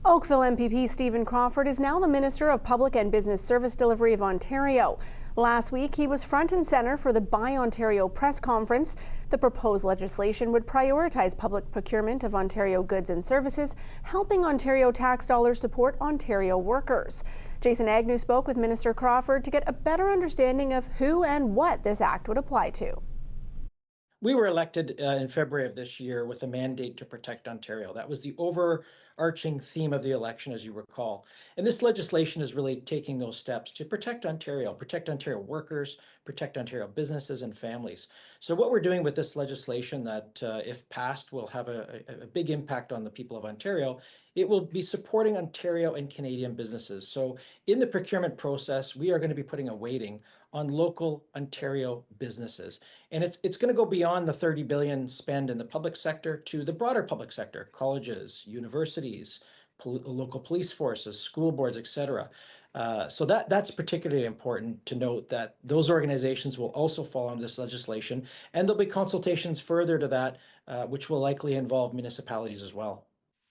Oakville MPP Stephen Crawford is now the Minister of Public and Business Service Delivery of Ontario. Last week, he was front and centre for the Buy Ontario press conference. The proposed legislation would prioritise public procurement of Ontario goods and services, helping Ontario tax dollars support Ontario workers. Jason Agnew spoke with Minister Crawford to get a better understanding of who and what this act would apply to. We were elected in February of this year with a mandate to protect Ontario. That was the overarching theme of the election, as you recall. And this legislation is really taking those steps to protect Ontario workers, protect Ontario businesses and families. So what we're doing with this legislation that, if passed, will have a big impact on the people of Ontario, it will be supporting Ontario and Canadian businesses. So in the procurement process, we are going to be putting a weighting on local Ontario businesses. And it's going to go beyond the $30 billion spend in the public sector to the broader public sector, colleges, universities, local police forces, school boards, etc. So that's particularly important to note, that those organizations will also fall under this legislation, and there'll be consultations further to that, which will likely involve municipalities as well.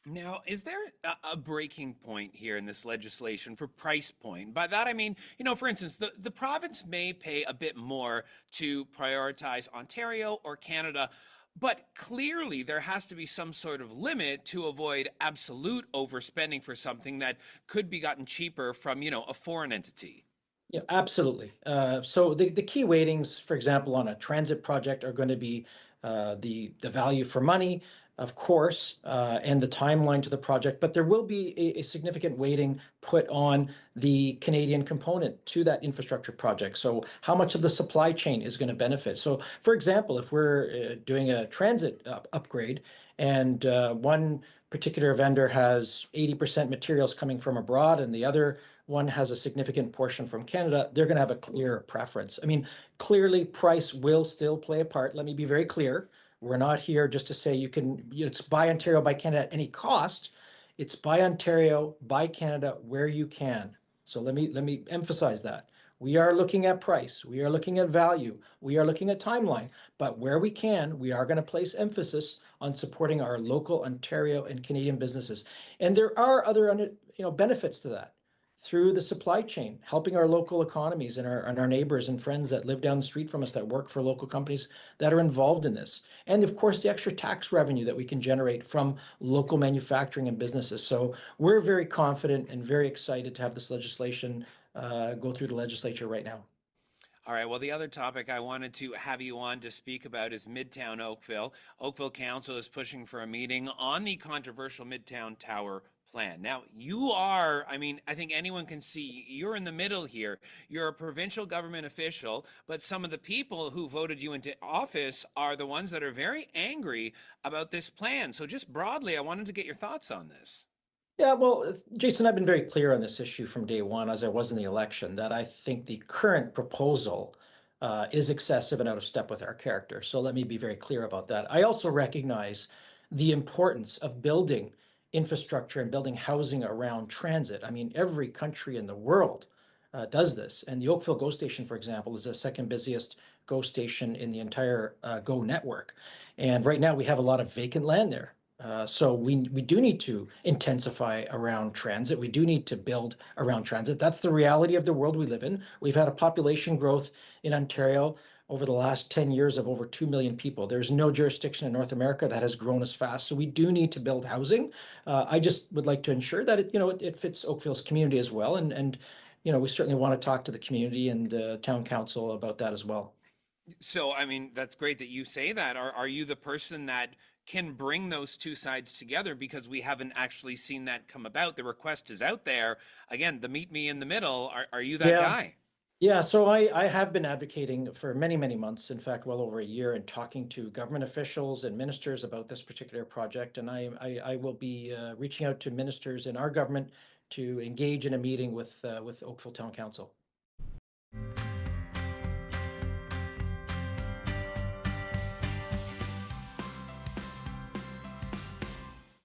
Now, is there a breaking point here in this legislation for price point? By that, I mean, for instance, the province may pay a bit more to prioritize Ontario or Canada, but clearly there has to be some sort of limit to avoid absolute overspending for something that could be gotten cheaper from, a foreign entity. Yeah, absolutely. So the key weightings, for example, on a transit project are going to be the value for money, of course, and the timeline to the project, but there will be a significant weighting put on the Canadian component to that infrastructure project. So how much of the supply chain is going to benefit? So for example, if we're doing a transit upgrade and one particular vendor has 80% materials coming from abroad and the other one has a significant portion from Canada, they're going to have a clear preference. I mean, clearly price will still play a part. Let me be very clear. We're not here just to say it's buy Ontario, buy Canada at any cost. It's buy Ontario, buy Canada where you can. So let me emphasize that. We are looking at price, we are looking at value, we are looking at timeline, but where we can, we are going to place emphasis on supporting our local Ontario and Canadian businesses. And there are other benefits to that, through the supply chain, helping our local economies and our neighbors and friends that live down the street from us that work for local companies that are involved in this. And of course, the extra tax revenue that we can generate from local manufacturing and businesses. So we're very confident and very excited to have this legislation go through the legislature right now. All right. Well, the other topic I wanted to have you on to speak about is Midtown Oakville. Oakville Council is pushing for a meeting on the controversial Midtown Tower plan. Now, I think anyone can see you're in the middle here. You're a provincial government official, but some of the people who voted you into office are the ones that are very angry about this plan. So just broadly, I wanted to get your thoughts on this. Yeah, well, Jason, I've been very clear on this issue from day one, as I was in the election, that I think the current proposal is excessive and out of step with our character. So let me be very clear about that. I also recognize the importance of building infrastructure and building housing around transit. I mean, every country in the world does this. And the Oakville GO station, for example, is the second busiest GO station in the entire GO network. And right now we have a lot of vacant land there. So we do need to intensify around transit. We do need to build around transit. That's the reality of the world we live in. We've had a population growth in Ontario over the last 10 years of over 2 million people. There's no jurisdiction in North America that has grown as fast. So we do need to build housing. I just would like to ensure that it fits Oakville's community as well. And we certainly want to talk to the community and town council about that as well. So, I mean, that's great that you say that. Are you the person that can bring those two sides together? Because we haven't actually seen that come about. The request is out there. Again, the meet me in the middle. Are you that guy? Yeah, so I have been advocating for many, many months, in fact, well over a year, and talking to government officials and ministers about this particular project. And I will be reaching out to ministers in our government to engage in a meeting with Oakville Town Council.